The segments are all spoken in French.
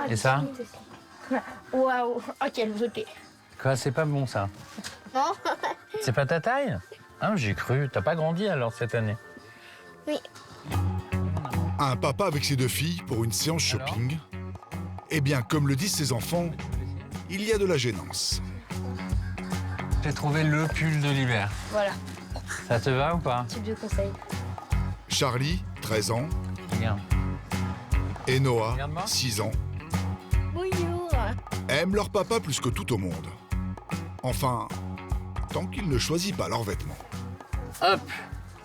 Et ça? Waouh, oh quelle beauté. Quoi, c'est pas bon ça? Non. C'est pas ta taille? Ah, j'ai cru. T'as pas grandi alors cette année? Oui. Un papa avec ses deux filles pour une séance shopping. Eh bien, comme le disent ses enfants, il y a de la gênance. J'ai trouvé le pull de l'hiver. Voilà, Ça te va ou pas? type de conseil. Charlie, 13 ans, Regarde. et Noah, Regarde-moi. 6 ans, Bonjour. aiment leur papa plus que tout au monde. Enfin, tant qu'ils ne choisissent pas leurs vêtements. Hop!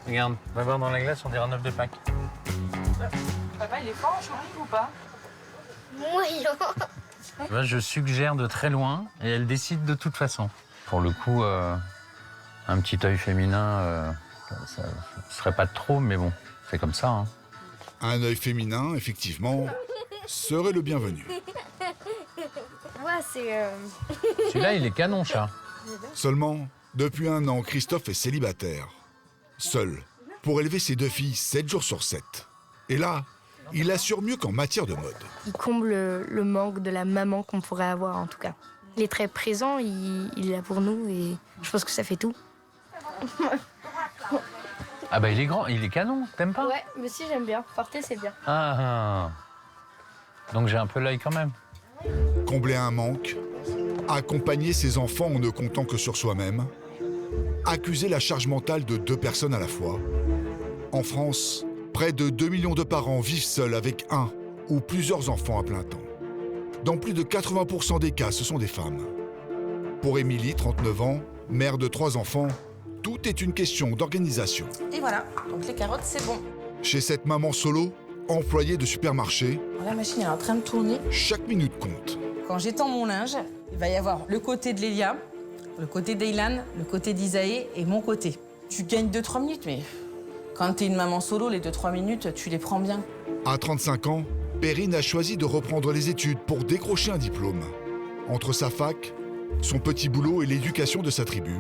Regarde, va voir dans la glace, on dirait un œuf de Pâques. Papa, il est fort en shopping ou pas? Moyen. Moi, je suggère de très loin et elle décide de toute façon. Pour le coup, un petit œil féminin, ça serait pas trop, mais bon, c'est comme ça. Hein. Un œil féminin, effectivement, serait le bienvenu. Ouais, c'est... Celui-là, il est canon, chat. Seulement, depuis 1 an, Christophe est célibataire. Seul, pour élever ses deux filles 7 jours sur 7. Et là, il assure mieux qu'en matière de mode. Il comble le manque de la maman qu'on pourrait avoir, en tout cas. Il est très présent, il est là pour nous et je pense que ça fait tout. Ah bah, il est grand, il est canon, t'aimes pas? Ouais, mais si, j'aime bien. Porter, c'est bien. Ah, donc j'ai un peu l'œil quand même. Combler un manque, accompagner ses enfants en ne comptant que sur soi-même, accuser la charge mentale de 2 personnes à la fois. En France, près de 2 millions de parents vivent seuls avec un ou plusieurs enfants à plein temps. Dans plus de 80% des cas, ce sont des femmes. Pour Émilie, 39 ans, mère de 3 enfants, tout est une question d'organisation. Et voilà, donc les carottes, c'est bon. Chez cette maman solo, employée de supermarché, La machine est en train de tourner. chaque minute compte. Quand j'étends mon linge, il va y avoir le côté de Lélia, le côté d'Eylan, le côté d'Isaïe et mon côté. Tu gagnes 2-3 minutes, mais quand t'es une maman solo, les 2-3 minutes, tu les prends bien. À 35 ans, Perrine a choisi de reprendre les études pour décrocher un diplôme. Entre sa fac, son petit boulot et l'éducation de sa tribu,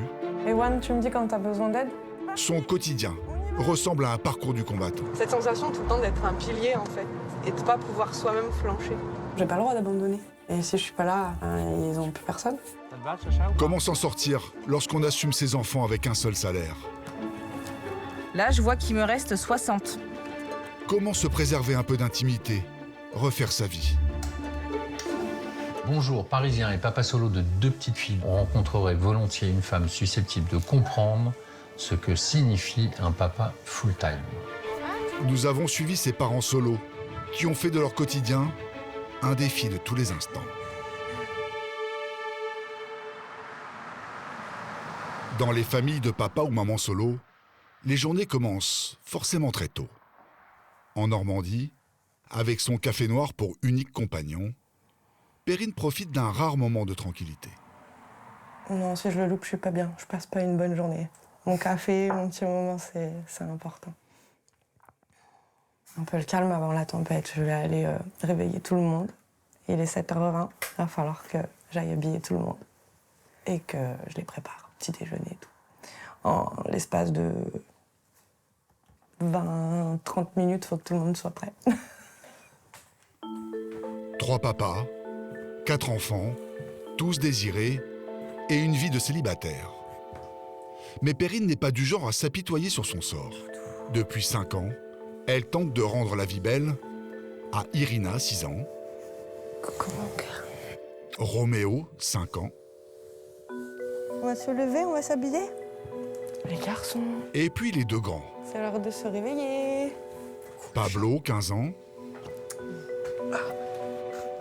Ewan, tu me dis quand t'as besoin d'aide? son quotidien ressemble à un parcours du combattant. Cette sensation tout le temps d'être un pilier en fait, et de pas pouvoir soi-même flancher. J'ai pas le droit d'abandonner. Et si je suis pas là, ils ont plus personne. Ça te va, ce chat ou pas? Comment s'en sortir lorsqu'on assume ses enfants avec un seul salaire? Là, je vois qu'il me reste 60. Comment se préserver un peu d'intimité, refaire sa vie? Bonjour, Parisien et papa solo de 2 petites filles. On rencontrerait volontiers une femme susceptible de comprendre ce que signifie un papa full-time. Nous avons suivi ces parents solos qui ont fait de leur quotidien un défi de tous les instants. Dans les familles de papa ou maman solo, les journées commencent forcément très tôt. En Normandie, avec son café noir pour unique compagnon, Perrine profite d'un rare moment de tranquillité. Non, si je le loupe, je suis pas bien. Je passe pas une bonne journée. Mon café, mon petit moment, c'est important. Un peu le calme avant la tempête. Je vais aller réveiller tout le monde. Il est 7h20. Il va falloir que j'aille habiller tout le monde. Et que je les prépare, petit déjeuner et tout. En l'espace de 20-30 minutes, il faut que tout le monde soit prêt. 3 papas, 4 enfants, tous désirés, et une vie de célibataire. Mais Perrine n'est pas du genre à s'apitoyer sur son sort. Depuis 5 ans, elle tente de rendre la vie belle à Irina, 6 ans, Coucou mon cœur. Roméo, 5 ans, On va se lever, on va s'habiller. Les garçons, et puis les 2 grands, c'est l'heure de se réveiller. Pablo, 15 ans,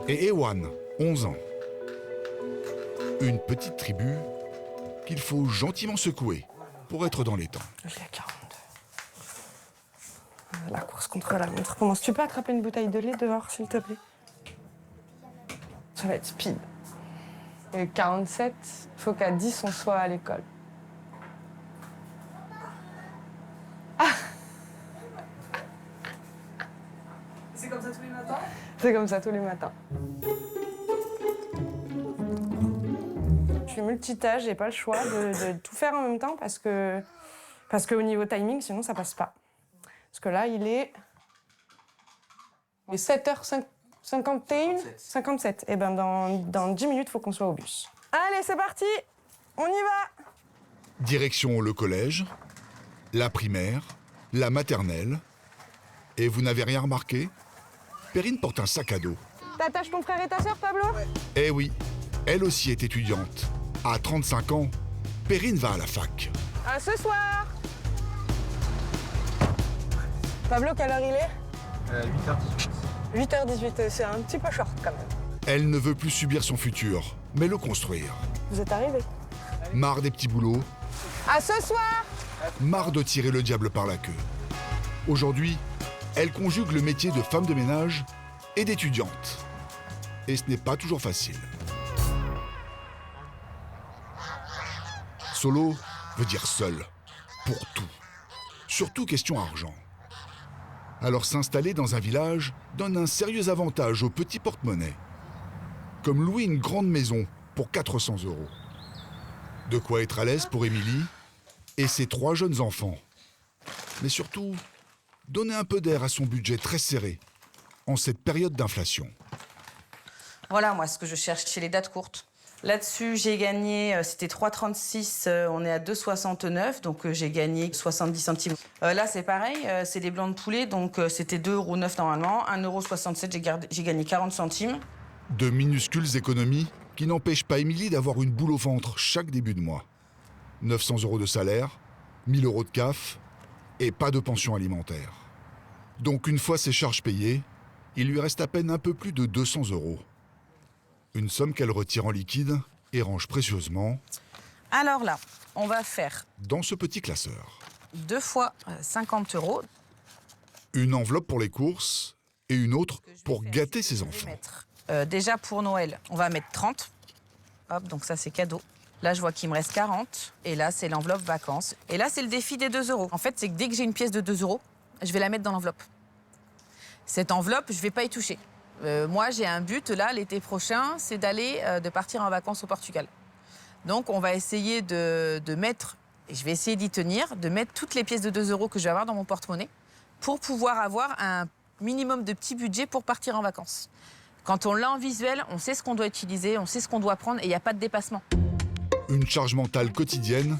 et Ewan, 11 ans. Une petite tribu qu'il faut gentiment secouer pour être dans les temps. Il est à 42. La course contre la montre commence. Tu peux attraper une bouteille de lait dehors, s'il te plaît? Ça va être speed. Et 47, il faut qu'à 10, on soit à l'école. C'est comme ça tous les matins? C'est comme ça tous les matins. Je suis multitâche, j'ai pas le choix de tout faire en même temps parce que au niveau timing, sinon ça passe pas. Parce que là, il est 7h05, 51, 57. Et ben dans 10 minutes, il faut qu'on soit au bus. Allez, c'est parti. On y va. Direction le collège, la primaire, la maternelle. Et vous n'avez rien remarqué? Perrine porte un sac à dos. T'attaches ton frère et ta sœur, Pablo? Eh oui, elle aussi est étudiante. À 35 ans, Perrine va à la fac. À ce soir. Pablo, quelle heure il est 8h18. 8h18, c'est un petit peu short quand même. Elle ne veut plus subir son futur, mais le construire. Vous êtes arrivés. Marre des petits boulots, À ce soir. marre de tirer le diable par la queue. Aujourd'hui, elle conjugue le métier de femme de ménage et d'étudiante. Et ce n'est pas toujours facile. Solo veut dire seul, pour tout. Surtout question argent. Alors s'installer dans un village donne un sérieux avantage au petit porte-monnaie. Comme louer une grande maison pour 400 €. De quoi être à l'aise pour Émilie et ses 3 jeunes enfants. Mais surtout, donner un peu d'air à son budget très serré en cette période d'inflation. Voilà, moi, ce que je cherche chez les dates courtes. Là-dessus, j'ai gagné, c'était 3,36, on est à 2,69, donc j'ai gagné 70 centimes. Là, c'est pareil, c'est des blancs de poulet, donc c'était 2,09 € normalement, 1,67 €, j'ai gagné 40 centimes. De minuscules économies qui n'empêchent pas Émilie d'avoir une boule au ventre chaque début de mois. 900 € de salaire, 1000 € de CAF et pas de pension alimentaire. Donc une fois ses charges payées, il lui reste à peine un peu plus de 200 €. Une somme qu'elle retire en liquide et range précieusement Alors là, on va faire dans ce petit classeur. 2 fois 50 €. Une enveloppe pour les courses et une autre Que je vais pour faire, gâter c'est ses que je vais enfants. mettre, déjà pour Noël, on va mettre 30. Hop, donc ça c'est cadeau. Là, je vois qu'il me reste 40. Et là, c'est l'enveloppe vacances. Et là, c'est le défi des 2 €. En fait, c'est que dès que j'ai une pièce de 2 €, je vais la mettre dans l'enveloppe. Cette enveloppe, je ne vais pas y toucher. Moi, j'ai un but, là, l'été prochain, c'est de partir en vacances au Portugal. Donc, on va essayer de mettre, et je vais essayer d'y tenir, de mettre toutes les pièces de 2 € que je vais avoir dans mon porte-monnaie pour pouvoir avoir un minimum de petit budget pour partir en vacances. Quand on l'a en visuel, on sait ce qu'on doit utiliser, on sait ce qu'on doit prendre et il n'y a pas de dépassement. Une charge mentale quotidienne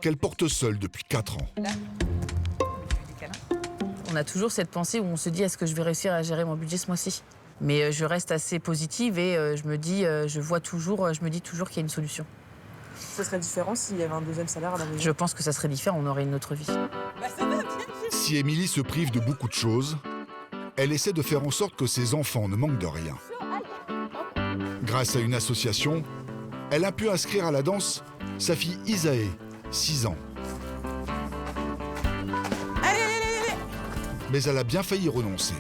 qu'elle porte seule depuis 4 ans. Là, on a toujours cette pensée où on se dit est-ce que je vais réussir à gérer mon budget ce mois-ci? Mais je reste assez positive et je me dis toujours qu'il y a une solution. Ce serait différent s'il y avait un deuxième salaire à la maison. Je pense que ça serait différent, on aurait une autre vie. Si Émilie se prive de beaucoup de choses, elle essaie de faire en sorte que ses enfants ne manquent de rien. Grâce à une association, elle a pu inscrire à la danse sa fille Isaë, 6 ans. Allez. Mais elle a bien failli renoncer.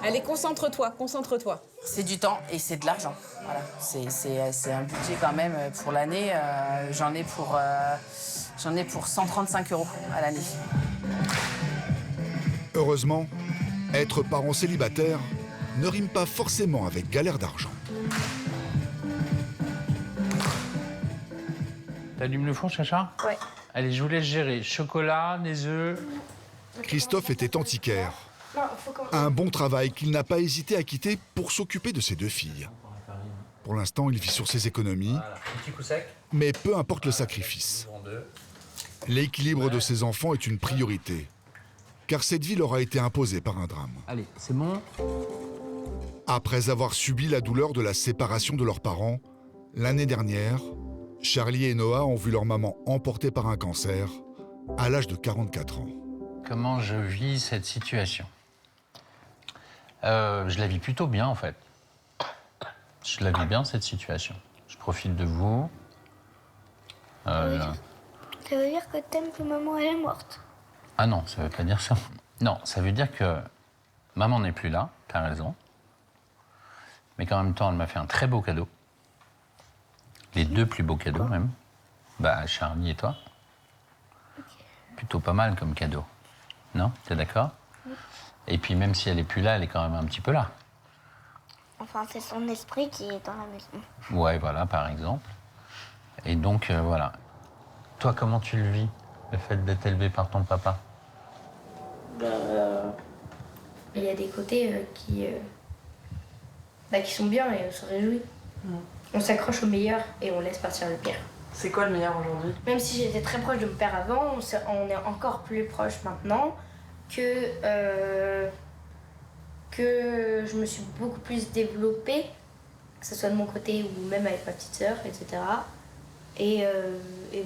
Allez, concentre-toi. C'est du temps et c'est de l'argent. Voilà. C'est un budget quand même pour l'année. J'en ai pour 135 € à l'année. Heureusement, être parent célibataire ne rime pas forcément avec galère d'argent. T'allumes le four, Chacha? Ouais. Allez, je vous laisse gérer. Chocolat, des œufs. Christophe était antiquaire. Non, faut qu'on... Un bon travail qu'il n'a pas hésité à quitter pour s'occuper de ses 2 filles. Pour l'instant, il vit sur ses économies, Voilà, petit coup sec. mais peu importe le sacrifice. L'équilibre de ses enfants est une priorité, car cette vie leur a été imposée par un drame. Allez, c'est bon. Après avoir subi la douleur de la séparation de leurs parents, l'année dernière, Charlie et Noah ont vu leur maman emportée par un cancer à l'âge de 44 ans. Comment je vis cette situation? Je la vis plutôt bien, en fait. Je la vis bien, cette situation. Je profite de vous. Là. Ça veut dire que t'aimes que maman elle est morte. Ah non, ça veut pas dire ça. Non, ça veut dire que maman n'est plus là, t'as raison. Mais qu'en même temps, elle m'a fait un très beau cadeau. Les 2 plus beaux cadeaux, même. Bah, Charlie et toi. Plutôt pas mal comme cadeau. Non? T'es d'accord? Et puis même si elle est plus là, elle est quand même un petit peu là. Enfin, c'est son esprit qui est dans la maison. Ouais, voilà, par exemple. Et donc, voilà. Toi, comment tu le vis? le fait d'être élevé par ton papa? Il y a des côtés qui sont bien et on se réjouit. On s'accroche au meilleur et on laisse partir le pire. C'est quoi le meilleur aujourd'hui? Même si j'étais très proche de mon père avant, on est encore plus proche maintenant que je me suis beaucoup plus développée, que ce soit de mon côté ou même avec ma petite sœur, etc. Et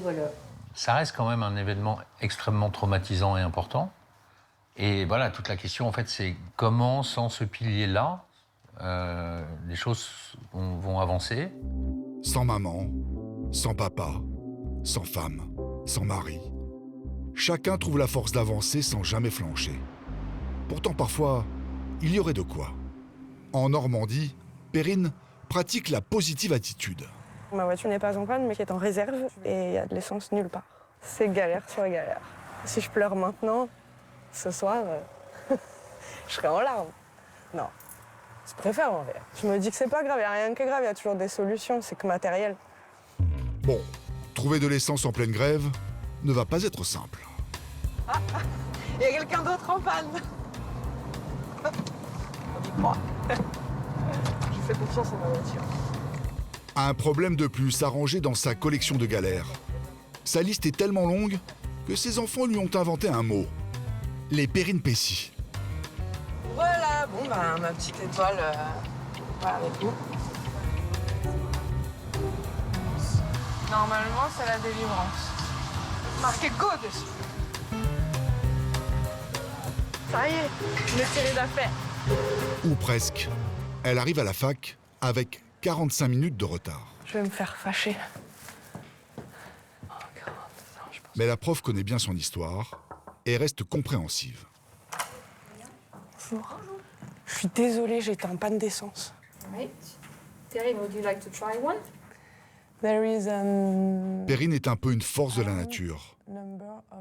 voilà. Ça reste quand même un événement extrêmement traumatisant et important. Et voilà, toute la question, en fait, c'est comment, sans ce pilier-là, les choses vont avancer. Sans maman, sans papa, sans femme, sans mari. Chacun trouve la force d'avancer sans jamais flancher. Pourtant, parfois, il y aurait de quoi. En Normandie, Perrine pratique la positive attitude. Ma voiture n'est pas en panne, mais qui est en réserve, et il y a de l'essence nulle part. C'est galère sur galère. Si je pleure maintenant, ce soir, je serai en larmes. Non, je préfère en vrai. Je me dis que c'est pas grave, il n'y a rien qui est grave, il y a toujours des solutions, c'est que matériel. Bon, trouver de l'essence en pleine grève ne va pas être simple. Il y a quelqu'un d'autre en panne. Dis-moi. Je fais confiance en ma voiture. Un problème de plus à ranger dans sa collection de galères. Sa liste est tellement longue que ses enfants lui ont inventé un mot. Les péripéties. Voilà, bon bah ma petite étoile, voilà avec vous. Normalement, c'est la délivrance. Marqué Go dessus. Ça y est, je l'ai tiré d'affaire. Ou presque. Elle arrive à la fac avec 45 minutes de retard. Je vais me faire fâcher. Mais la prof connaît bien son histoire et reste compréhensive. Bonjour. Je suis désolée, j'étais en panne d'essence. Right. Terry, would you like to try one? There is Perrine est un peu une force de la nature.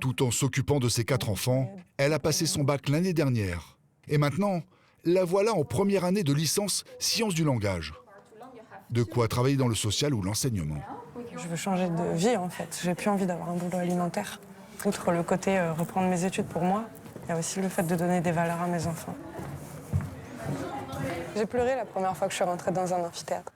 Tout en s'occupant de ses 4 enfants, elle a passé son bac l'année dernière. Et maintenant, la voilà en première année de licence sciences du langage. De quoi travailler dans le social ou l'enseignement. Je veux changer de vie en fait. J'ai plus envie d'avoir un boulot alimentaire. Outre le côté reprendre mes études pour moi, il y a aussi le fait de donner des valeurs à mes enfants. J'ai pleuré la première fois que je suis rentrée dans un amphithéâtre.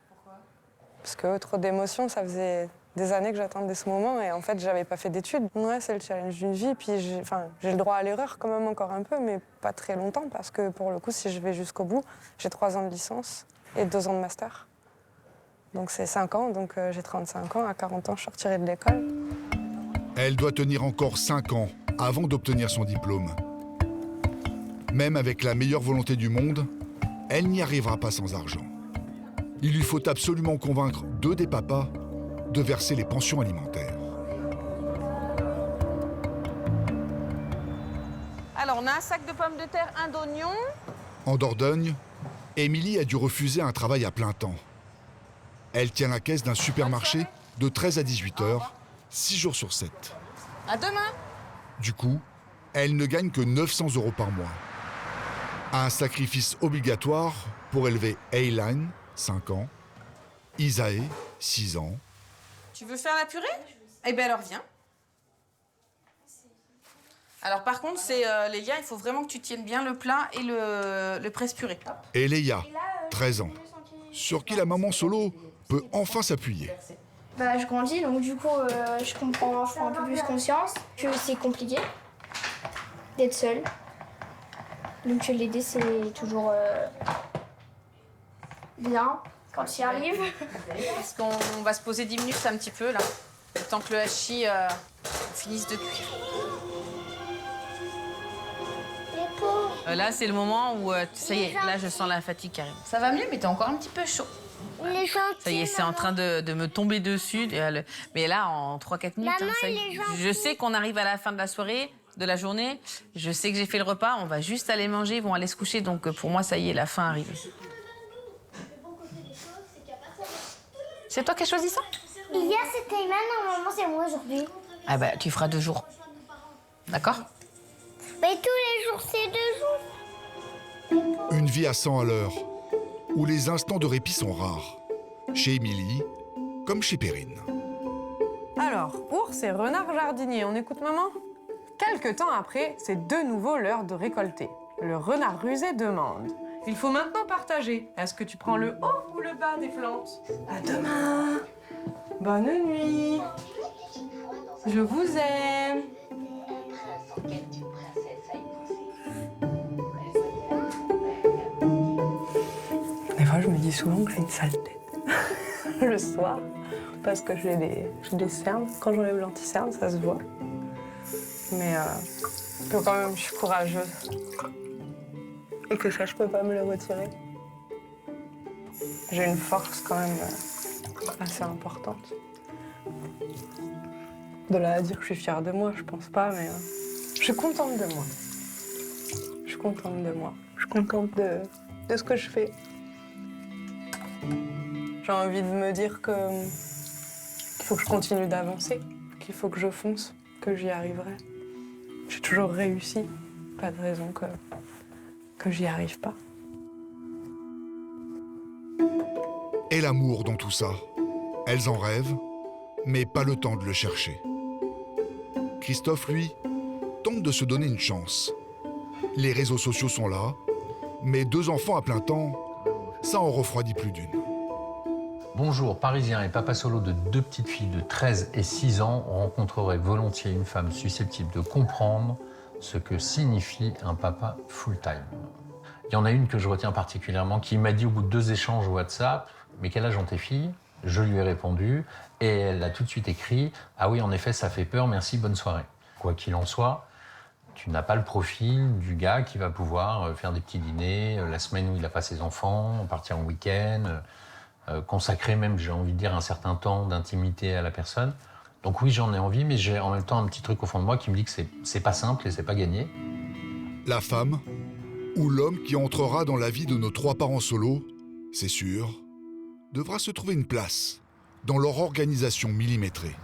Parce que trop d'émotions, ça faisait des années que j'attendais ce moment et en fait, j'avais pas fait d'études. Ouais, c'est le challenge d'une vie, puis j'ai le droit à l'erreur quand même encore un peu, mais pas très longtemps parce que pour le coup, si je vais jusqu'au bout, j'ai 3 ans de licence et 2 ans de master. Donc c'est 5 ans, donc j'ai 35 ans, à 40 ans, je sortirai de l'école. Elle doit tenir encore 5 ans avant d'obtenir son diplôme. Même avec la meilleure volonté du monde, elle n'y arrivera pas sans argent. Il lui faut absolument convaincre 2 des papas de verser les pensions alimentaires. Alors, on a un sac de pommes de terre, un d'oignons. En Dordogne, Émilie a dû refuser un travail à plein temps. Elle tient la caisse d'un supermarché de 13 à 18 heures, 6 jours sur 7. À demain. Du coup, elle ne gagne que 900 € par mois. Un sacrifice obligatoire pour élever Eileen, 5 ans, Isae, 6 ans. Tu veux faire la purée? Eh bien, alors viens. Alors par contre, Léa, il faut vraiment que tu tiennes bien le plat et le presse-purée. Et Léa, 13 ans, sur qui la maman solo peut enfin s'appuyer. Bah, je grandis, donc du coup, je prends un peu plus conscience que c'est compliqué d'être seule. Donc l'aider, c'est toujours bien quand il arrive. Parce qu'on va se poser 10 minutes un petit peu, là, le temps que le hachis finisse de cuire. Là, c'est le moment où, ça y est, là, je sens la fatigue qui arrive. Ça va mieux, mais t'es encore un petit peu chaud. Les Ça y est, c'est en train de me tomber dessus. Mais là, en 3-4 minutes, Maman, ça y est. Je sais qu'on arrive à la fin de la soirée, de la journée. Je sais que j'ai fait le repas. On va juste aller manger, ils vont aller se coucher. Donc, pour moi, ça y est, la fin arrive. C'est toi qui as choisi ça? Hier, c'était Iman, normalement, c'est moi aujourd'hui. Ah bah, tu feras 2 jours. D'accord? Mais tous les jours, c'est 2 jours. Une vie à 100 à l'heure, où les instants de répit sont rares. Chez Émilie, comme chez Perrine. Alors, ours et renard jardinier, on écoute maman? Quelque temps après, c'est de nouveau l'heure de récolter. Le renard rusé demande. Il faut maintenant partager. Est-ce que tu prends le haut ou le bas des plantes? À demain. Bonne nuit. Je vous aime. Des fois, je me dis souvent que j'ai une sale tête. Le soir, parce que j'ai des cernes. Quand j'enlève l'anti-cerne, ça se voit. Mais quand même, je suis courageuse. Et que ça, je peux pas me le retirer. J'ai une force quand même assez importante. De là à dire que je suis fière de moi, je pense pas, mais je suis contente de moi. Je suis contente de moi. Je suis contente de ce que je fais. J'ai envie de me dire qu'il faut que je continue d'avancer, qu'il faut que je fonce, que j'y arriverai. J'ai toujours réussi. Pas de raison que j'y arrive pas. Et l'amour dans tout ça. Elles en rêvent, mais pas le temps de le chercher. Christophe, lui, tente de se donner une chance. Les réseaux sociaux sont là, mais 2 enfants à plein temps, ça en refroidit plus d'une. Bonjour, Parisien et papa solo de 2 petites filles de 13 et 6 ans rencontrerait volontiers une femme susceptible de comprendre ce que signifie un papa full-time. Il y en a une que je retiens particulièrement qui m'a dit au bout de 2 échanges WhatsApp « Mais quel âge ont tes filles ?» Je lui ai répondu et elle a tout de suite écrit « Ah oui, en effet, ça fait peur, merci, bonne soirée. » Quoi qu'il en soit, tu n'as pas le profil du gars qui va pouvoir faire des petits dîners la semaine où il n'a pas ses enfants, partir en week-end, consacrer même, j'ai envie de dire, un certain temps d'intimité à la personne. Donc oui, j'en ai envie, mais j'ai en même temps un petit truc au fond de moi qui me dit que c'est pas simple et c'est pas gagné. La femme ou l'homme qui entrera dans la vie de nos 3 parents solos, c'est sûr, devra se trouver une place dans leur organisation millimétrée.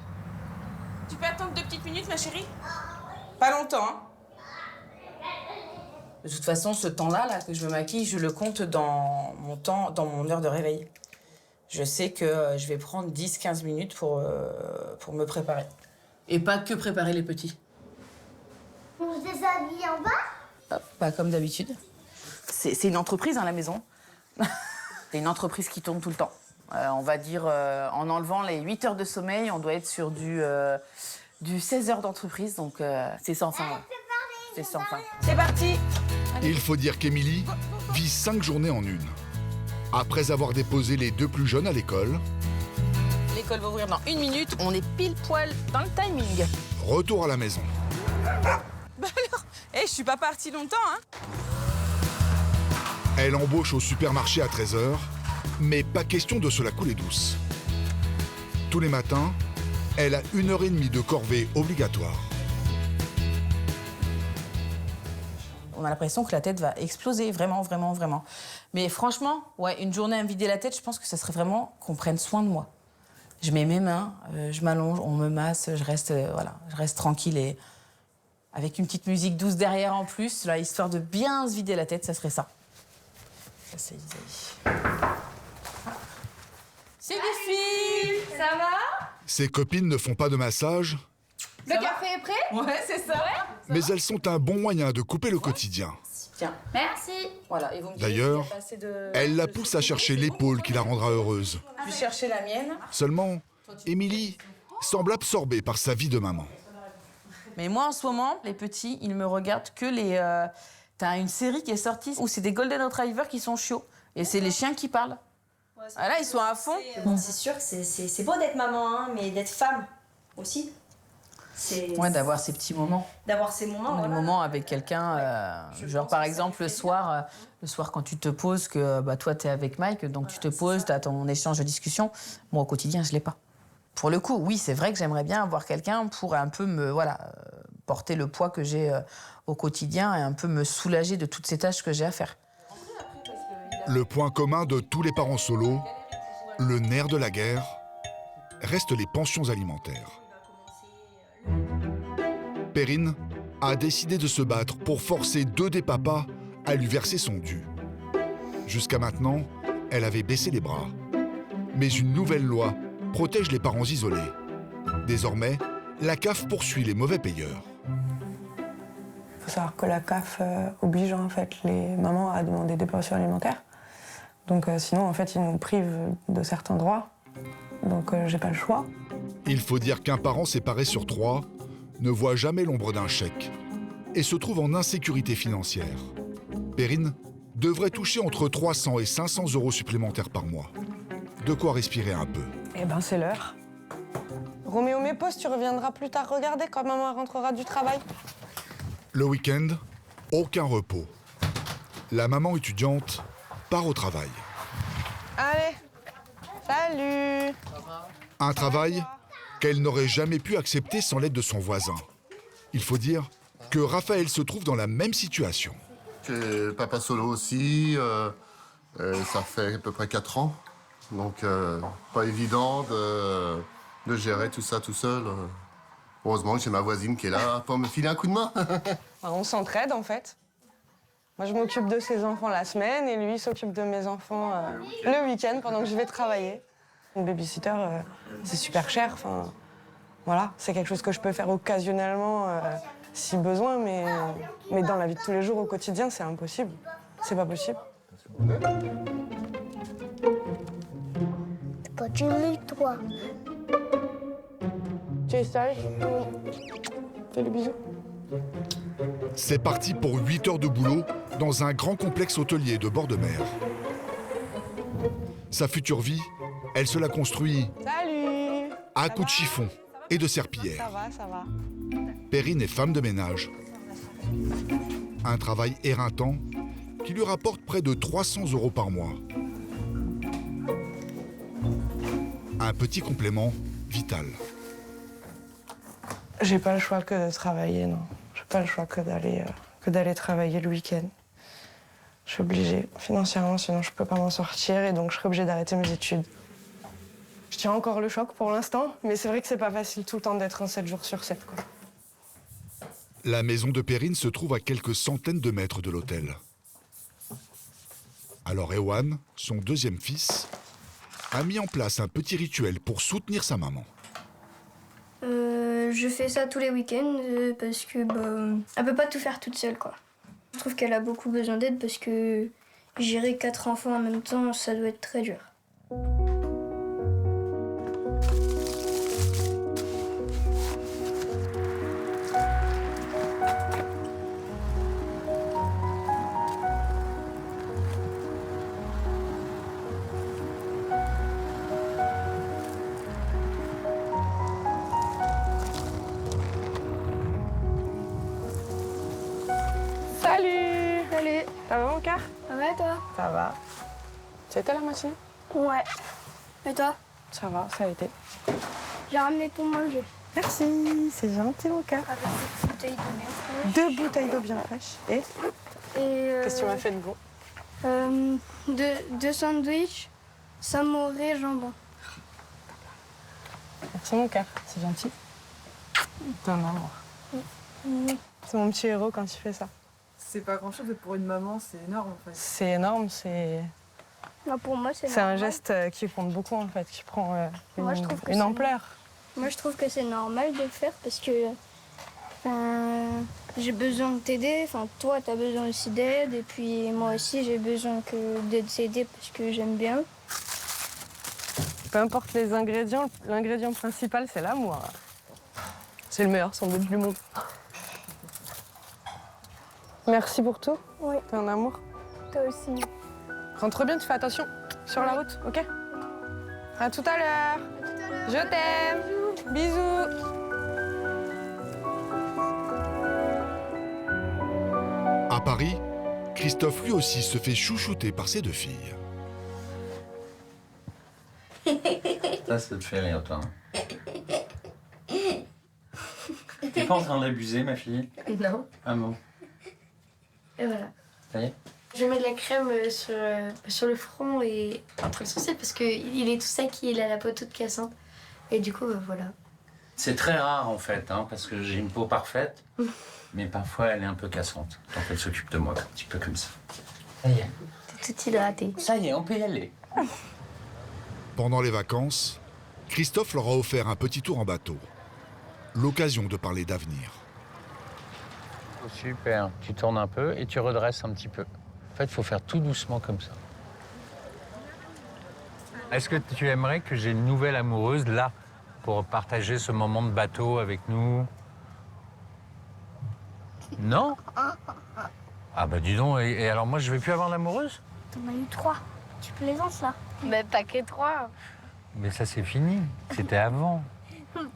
Tu peux attendre 2 petites minutes, ma chérie? Pas longtemps, hein. De toute façon, ce temps-là là, que je me maquille, je le compte dans mon temps, dans mon heure de réveil. Je sais que je vais prendre 10-15 minutes pour me préparer. Et pas que préparer les petits. On se déshabille en bas? Pas comme d'habitude. C'est une entreprise, hein, la maison. C'est une entreprise qui tourne tout le temps. On va dire, en enlevant les 8 heures de sommeil, on doit être sur du 16 heures d'entreprise, donc c'est sans fin. Ouais. C'est sans fin. C'est parti! Il faut dire qu'Émilie vit 5 journées en une. Après avoir déposé les 2 plus jeunes à l'école, L'école va ouvrir dans 1 minute, on est pile poil dans le timing. retour à la maison. Bah alors, je suis pas partie longtemps, hein. Elle embauche au supermarché à 13h, mais pas question de se la couler douce. Tous les matins, elle a 1h30 de corvée obligatoire. On a l'impression que la tête va exploser, vraiment, vraiment, vraiment. Mais franchement, ouais, une journée à me vider la tête, je pense que ça serait vraiment qu'on prenne soin de moi. Je mets mes mains, je m'allonge, on me masse, je reste tranquille et avec une petite musique douce derrière en plus, là, histoire de bien se vider la tête, ça serait ça. Ça, c'est Isaïe. C'est les filles! Ça va? Ses copines ne font pas de massage, Le café est prêt? Ouais, c'est ça. mais elles sont un bon moyen de couper le quotidien. Tiens, Merci. voilà. Et vous me direz D'ailleurs, s'il y a pas assez de... elle la pousse à chercher l'épaule qui la rendra heureuse. Je vais chercher la mienne. Seulement, Émilie semble absorbée par sa vie de maman. Mais moi, en ce moment, les petits, ils me regardent que les... T'as une série qui est sortie où c'est des Golden Retrievers qui sont chiots. Et c'est les chiens qui parlent. Ah là, ils sont à fond. Bon, c'est sûr que c'est beau d'être maman, hein, mais d'être femme aussi. Ouais, d'avoir ces petits moments. D'avoir ces moments. Des voilà. moments avec quelqu'un, genre par exemple le soir quand tu te poses, que bah, toi t'es avec Mike, donc tu te poses, t'as ton échange de discussion. Moi au quotidien je l'ai pas. Pour le coup, oui, c'est vrai que j'aimerais bien avoir quelqu'un pour un peu me porter le poids que j'ai au quotidien et un peu me soulager de toutes ces tâches que j'ai à faire. Le point commun de tous les parents solos, le nerf de la guerre, reste les pensions alimentaires. Perrine a décidé de se battre pour forcer 2 des papas à lui verser son dû. Jusqu'à maintenant, elle avait baissé les bras. Mais une nouvelle loi protège les parents isolés. Désormais, la CAF poursuit les mauvais payeurs. Il faut savoir que la CAF oblige en fait les mamans à demander des pensions alimentaires. Donc sinon, en fait, ils nous privent de certains droits. Donc j'ai pas le choix. Il faut dire qu'un parent séparé sur 3 ne voit jamais l'ombre d'un chèque et se trouve en insécurité financière. Perrine devrait toucher entre 300 et 500 euros supplémentaires par mois. De quoi respirer un peu. Eh ben, c'est l'heure. Roméo, mes pauses, tu reviendras plus tard regarder quand maman rentrera du travail. Le week-end, aucun repos. La maman étudiante part au travail. Allez, salut. Un travail qu'elle n'aurait jamais pu accepter sans l'aide de son voisin. Il faut dire que Raphaël se trouve dans la même situation. Je suis papa solo aussi, ça fait à peu près 4 ans. Donc pas évident de gérer tout ça tout seul. Heureusement que j'ai ma voisine qui est là pour me filer un coup de main. On s'entraide en fait. Moi, je m'occupe de ses enfants la semaine et lui s'occupe de mes enfants le week-end pendant que je vais travailler. Une babysitter, c'est super cher. Enfin, voilà, c'est quelque chose que je peux faire occasionnellement si besoin, mais dans la vie de tous les jours, au quotidien, c'est impossible. C'est pas possible. T'as pas d'huile, toi. Tu es sage? Oui. Fais le bisou. C'est parti pour 8 heures de boulot dans un grand complexe hôtelier de bord de mer. Sa future vie, elle se la construit Salut. à coups de chiffon et de serpillière. Ça va, ça va. Perrine est femme de ménage. Un travail éreintant qui lui rapporte près de 300 euros par mois. Un petit complément vital. J'ai pas le choix que de travailler, non. J'ai pas le choix que d'aller travailler le week-end. Je suis obligée financièrement, sinon je peux pas m'en sortir et donc je serai obligée d'arrêter mes études. Je tiens encore le choc pour l'instant, mais c'est vrai que c'est pas facile tout le temps d'être en 7 jours sur 7, quoi. La maison de Perrine se trouve à quelques centaines de mètres de l'hôtel. Alors Ewan, son deuxième fils, a mis en place un petit rituel pour soutenir sa maman. Je fais ça tous les week-ends parce que elle peut pas tout faire toute seule, quoi. Je trouve qu'elle a beaucoup besoin d'aide parce que gérer 4 enfants en même temps, ça doit être très dur. Salut. Salut. Ça va mon cœur? Ça va, toi? Ça va. Tu étais la matinée? Ouais. Et toi? Ça va, ça a été. J'ai ramené ton manger. Merci, c'est gentil mon cœur. Avec des bouteilles de mer. 2 bouteilles d'eau bien fraîche. Et Et qu'est-ce que tu m'as fait de bon? deux sandwichs, samouré, jambon. Merci mon cœur, c'est gentil. T'es un amour. C'est mon petit héros quand tu fais ça. C'est pas grand-chose, mais pour une maman, c'est énorme en fait. C'est énorme, c'est Non, pour moi, c'est un normal. geste qui compte beaucoup en fait, qui prend Moi, je trouve que une c'est- ampleur. Moi, je trouve que c'est normal de le faire parce que j'ai besoin de t'aider. Enfin, toi, t'as besoin aussi d'aide. Et puis, moi aussi, j'ai besoin de t'aider parce que j'aime bien. Peu importe les ingrédients, l'ingrédient principal, c'est l'amour. C'est le meilleur sandwich du monde. Merci pour tout. Oui, T'es un amour. toi aussi. Rentre bien, tu fais attention sur la route, ok? À tout à l'heure. Je t'aime. Bisous. À Paris, Christophe lui aussi se fait chouchouter par ses 2 filles. Ça te fait rire, toi. T'es pas en train d'abuser, ma fille? Non. Ah bon? Et voilà. Ça y est? Je mets de la crème sur le front et entre le sourcil parce qu'il est tout sec, il a la peau toute cassante. Et du coup, voilà. C'est très rare, en fait, hein, parce que j'ai une peau parfaite, mais parfois elle est un peu cassante. Donc elle s'occupe de moi, un petit peu comme ça. Ça y est. T'es tout hydraté. Ça y est, on peut y aller. Pendant les vacances, Christophe leur a offert un petit tour en bateau. l'occasion de parler d'avenir. Super. Tu tournes un peu et tu redresses un petit peu. En fait, il faut faire tout doucement comme ça. Est-ce que tu aimerais que j'ai une nouvelle amoureuse là pour partager ce moment de bateau avec nous? Non? Ah bah dis donc, et alors moi je vais plus avoir d'amoureuse? T'en as eu 3. Tu plaisantes là? Mais pas que 3. Mais ça c'est fini, c'était avant.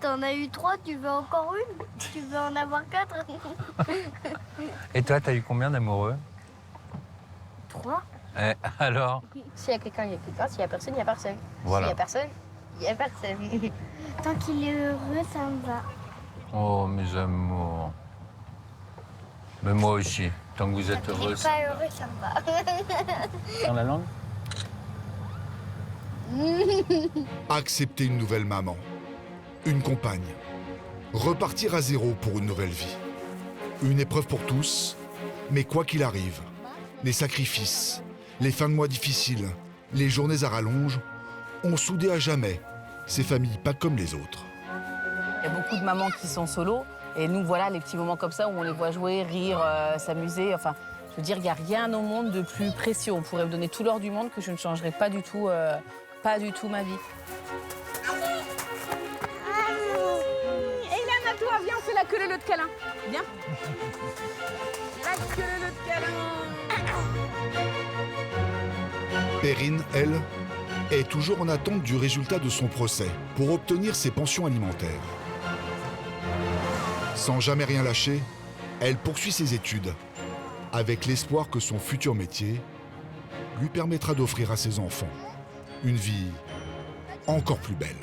T'en as eu 3, tu veux encore une? Tu veux en avoir 4? Et toi, t'as eu combien d'amoureux? 3. Alors? S'il y a quelqu'un, il y a quelqu'un. S'il y a personne, il y a personne. Voilà. S'il y a personne, il y a personne. Tant qu'il est heureux, ça me va. Oh mes amours. Mais moi aussi, tant que vous êtes Tant qu'il heureux. est pas heureux, ça me va. Dans la langue? Accepter une nouvelle maman, une compagne, repartir à zéro pour une nouvelle vie. Une épreuve pour tous, mais quoi qu'il arrive, les sacrifices, les fins de mois difficiles, les journées à rallonge ont soudé à jamais ces familles pas comme les autres. Il y a beaucoup de mamans qui sont solo. Et nous, voilà, les petits moments comme ça où on les voit jouer, rire, s'amuser. Enfin, je veux dire, il n'y a rien au monde de plus précieux. On pourrait me donner tout l'or du monde que je ne changerais pas du tout ma vie. Eliane, à toi, viens, on fait la queue le de câlin. Viens. La queue le de câlin. Perrine, elle, est toujours en attente du résultat de son procès pour obtenir ses pensions alimentaires. Sans jamais rien lâcher, elle poursuit ses études, avec l'espoir que son futur métier lui permettra d'offrir à ses enfants une vie encore plus belle.